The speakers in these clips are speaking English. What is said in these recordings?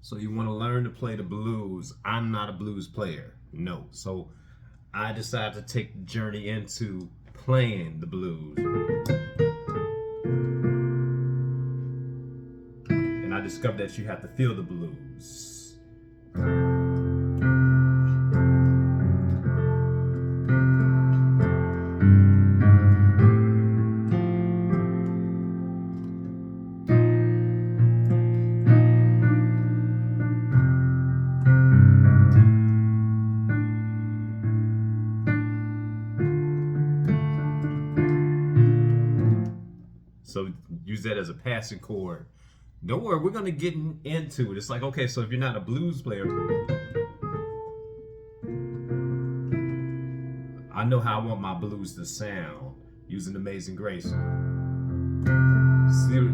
So you want to learn to play the blues. I'm not a blues player. No. So I decided to take the journey into playing the blues. And I discovered that you have to feel the blues. So use that as a passing chord. Don't worry, we're gonna get into it. It's like, okay, so if you're not a blues player, I know how I want my blues to sound using Amazing Grace. See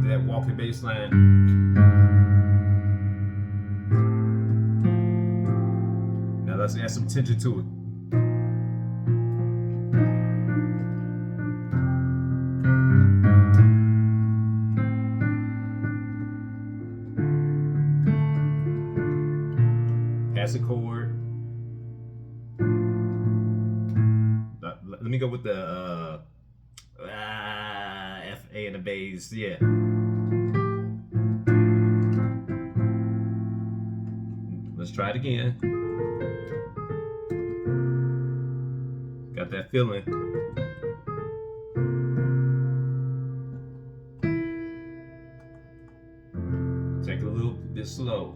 that walking bass line? Now let's add some tension to it. Pass a chord. Let me go with the F, A, and the bass. Yeah. Let's try it again. Got that feeling. Take it a little bit slow.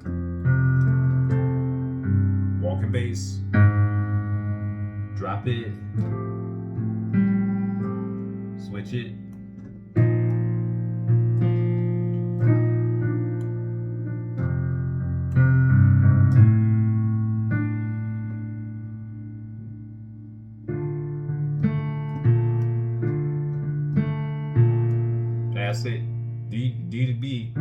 Walking bass. Drop it. Switch it. Pass it. D to B.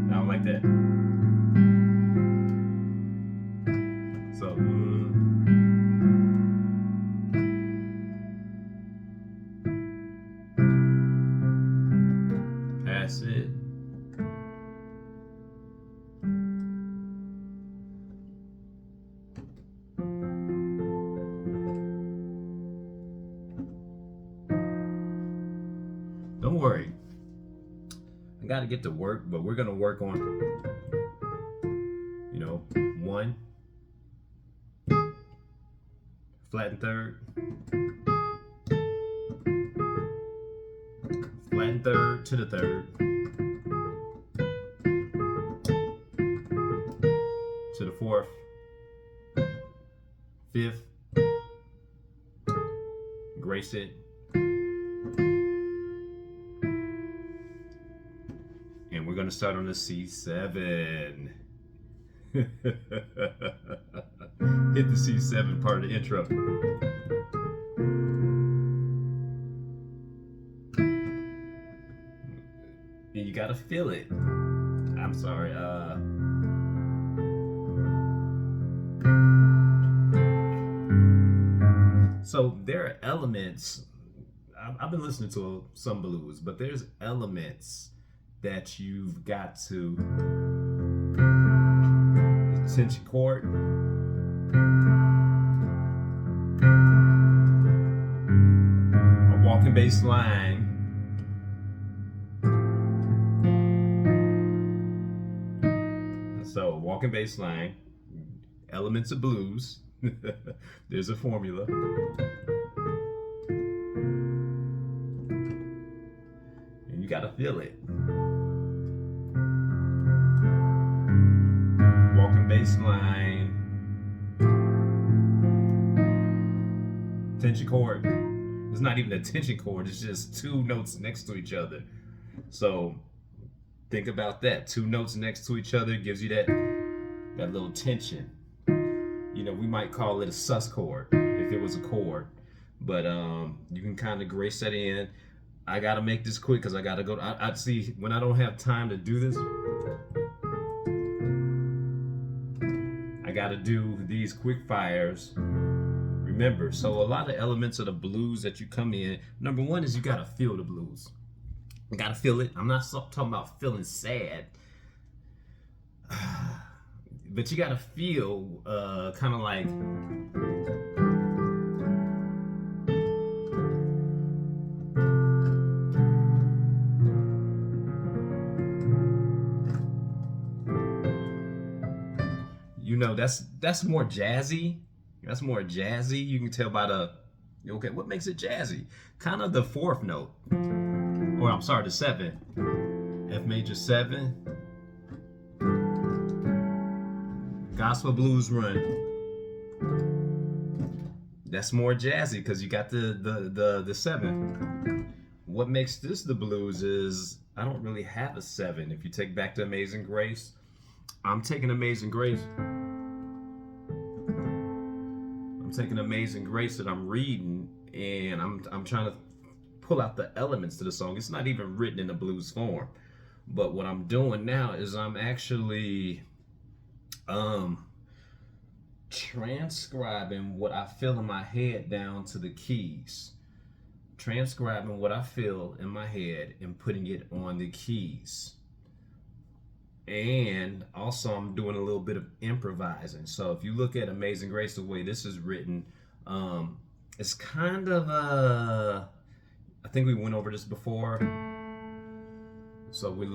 Now like that. So pass it. Don't worry. I got to get to work, but we're going to work on, one, flatten third, flatten third to the third, to the fourth, fifth, grace it, and we're going to start on the C7. Hit the C7 part of the intro. And you gotta feel it. I'm sorry. So there are elements. I've been listening to some blues, but there's elements that you've got to. Tension chord. A walking bass line. So walking bass line, elements of blues. There's a formula. And you gotta feel it. Bass line, tension chord. It's not even a tension chord, it's just two notes next to each other. So think about that. Two notes next to each other gives you that little tension. We might call it a sus chord if it was a chord, but you can kind of grace that in. I gotta make this quick because I gotta go. I see when I don't have time to do this, I gotta do these quick fires. Remember, so a lot of elements of the blues that you come in, number one is you gotta feel the blues. You gotta feel it. I'm not talking about feeling sad, but you gotta feel kind of like that's more jazzy. That's more jazzy. You can tell by the okay. What makes it jazzy? Kind of the fourth note, or I'm sorry, the seven. F major 7. Gospel blues run. That's more jazzy because you got the 7. What makes this the blues is I don't really have a 7. If you take back to Amazing Grace, I'm taking Amazing Grace that I'm reading, and I'm trying to pull out the elements to the song. It's not even written in the blues form. But what I'm doing now is I'm actually transcribing what I feel in my head down to the keys. Transcribing what I feel in my head and putting it on the keys. And also I'm doing a little bit of improvising. So if you look at Amazing Grace, the way this is written, it's kind of I think we went over this before. So we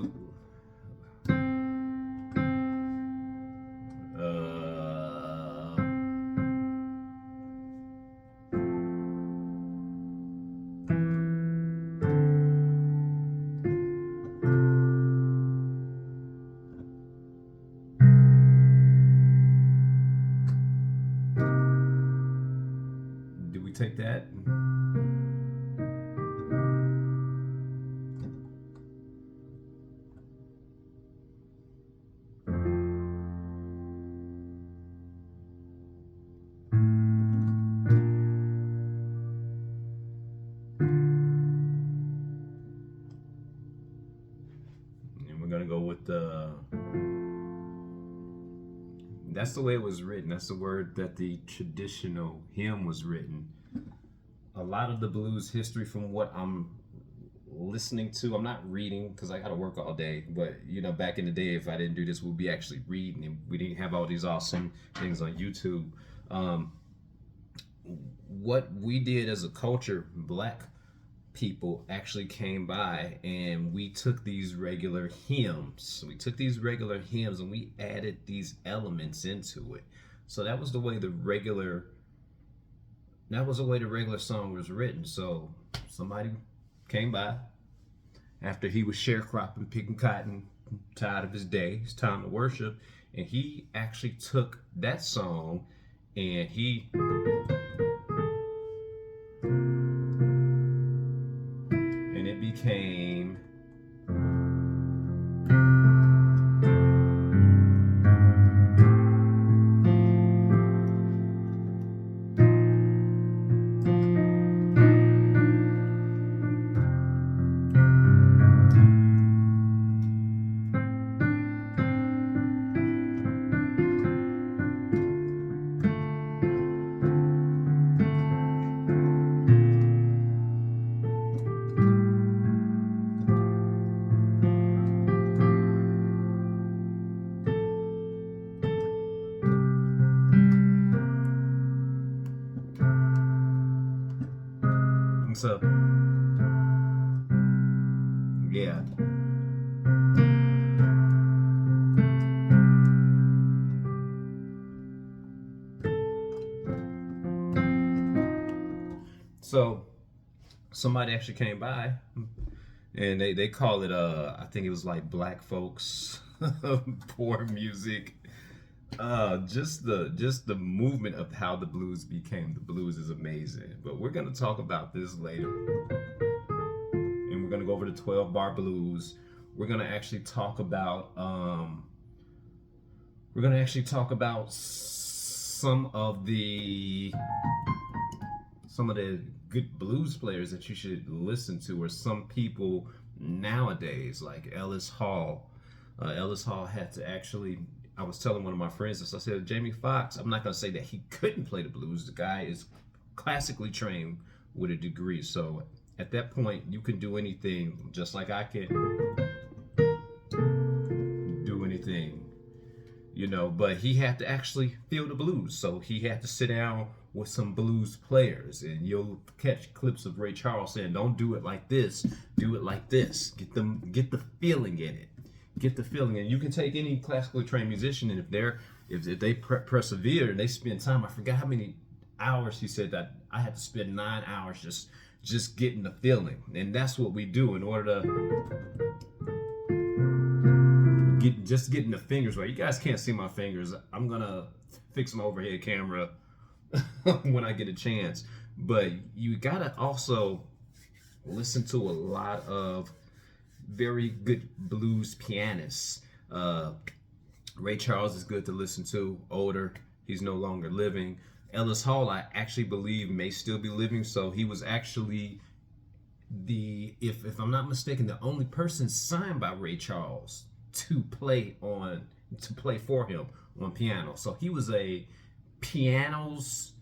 do we take that? Gonna go with that's the way it was written. That's the word that the traditional hymn was written. A lot of the blues history, from what I'm listening to, I'm not reading because I gotta work all day, but back in the day, if I didn't do this, we'd be actually reading, and we didn't have all these awesome things on YouTube. What we did as a culture, Black people actually came by, and we took these regular hymns and we added these elements into it. So that was the way the regular song was written. So somebody came by after he was sharecropping, picking cotton, tired of his day, it's time to worship, and he actually took that song and it became so yeah. So somebody actually came by, and they call it I think it was like Black folks poor music. Just the movement of how the blues became the blues is amazing. But we're gonna talk about this later, and we're gonna go over the 12-bar blues. We're gonna actually talk about some of the good blues players that you should listen to, or some people nowadays like Ellis Hall. Ellis Hall had to actually, I was telling one of my friends this, I said, Jamie Foxx, I'm not going to say that he couldn't play the blues. The guy is classically trained with a degree. So At that point, you can do anything, just like I can do anything, but he had to actually feel the blues. So he had to sit down with some blues players, and you'll catch clips of Ray Charles saying, "Don't do it like this, do it like this." Get the feeling in it. Get the feeling. And you can take any classically trained musician, and if they persevere and they spend time, I forgot how many hours he said that I had to spend 9 hours just getting the feeling. And that's what we do in order to getting the fingers right. You guys can't see my fingers. I'm gonna fix my overhead camera when I get a chance. But you gotta also listen to a lot of very good blues pianists. Ray Charles is good to listen to, older. He's no longer living. Ellis Hall, I actually believe, may still be living. So he was actually if I'm not mistaken, the only person signed by Ray Charles to play for him on piano. So he was a pianist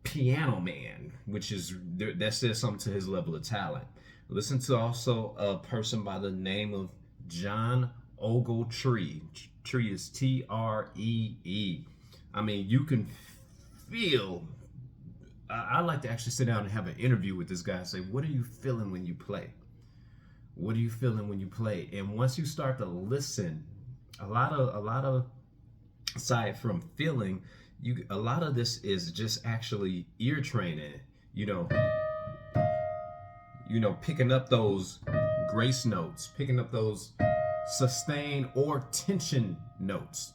piano man, which is that says something to his level of talent. Listen to also a person by the name of John Ogletree. Tree is Tree. I mean, you can feel. I like to actually sit down and have an interview with this guy and say, "What are you feeling when you play? What are you feeling when you play?" And once you start to listen, a lot of aside from feeling, a lot of this is just actually ear training. Picking up those grace notes, picking up those sustain or tension notes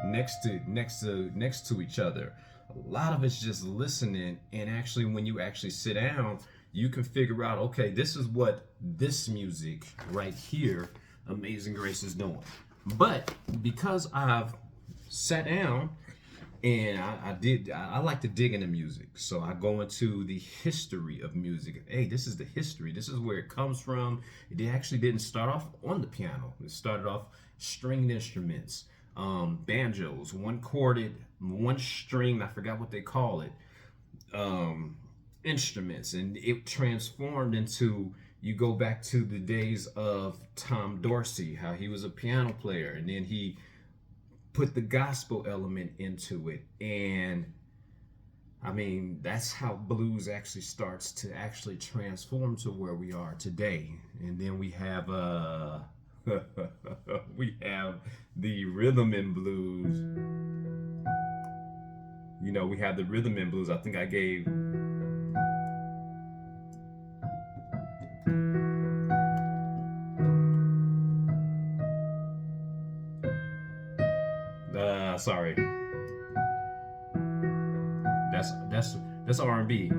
next to each other. A lot of it's just listening, and actually when you actually sit down, you can figure out, okay, this is what this music right here, Amazing Grace, is doing. But because I've sat down and I like to dig into music, so I go into the history of music. Hey, this is the history. This is where it comes from. It actually didn't start off on the piano. It started off stringed instruments, banjos, one chorded, one string. I forgot what they call it. Instruments, and it transformed into. You go back to the days of Tom Dorsey, how he was a piano player, and then he put the gospel element into it. And I mean, that's how blues actually starts to actually transform to where we are today. And then we have the rhythm and blues. We have the rhythm and blues. I think I gave sorry. That's R&B.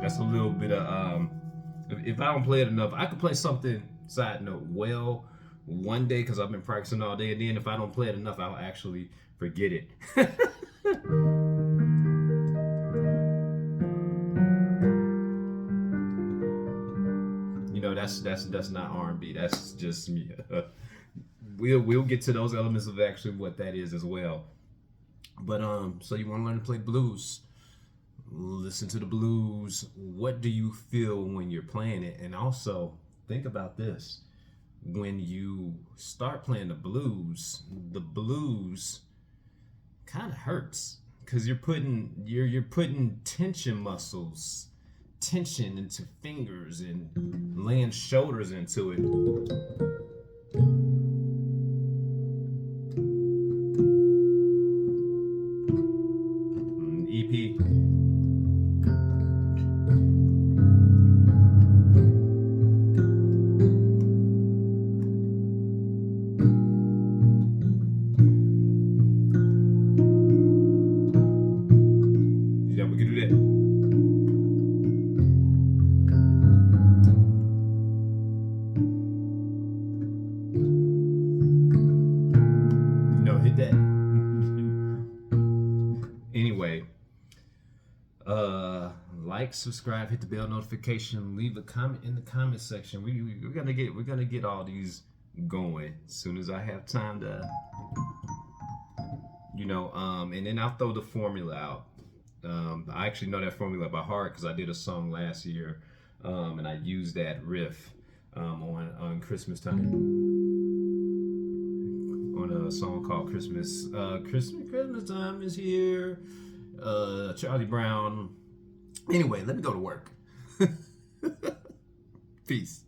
That's a little bit of if I don't play it enough, I could play something, side note, well one day, because I've been practicing all day, and then if I don't play it enough, I'll actually forget it. That's not R&B. That's just me. We'll get to those elements of actually what that is as well. But so you want to learn to play blues? Listen to the blues. What do you feel when you're playing it? And also think about this. When you start playing the blues kind of hurts, because you're putting tension into fingers and laying shoulders into it. EP. We can do that. like, subscribe, hit the bell notification, leave a comment in the comment section. We're gonna get all these going as soon as I have time to, and then I'll throw the formula out. I actually know that formula by heart because I did a song last year, and I used that riff on Christmas time, on a song called Christmas time is here, Charlie Brown. Anyway, let me go to work. Peace.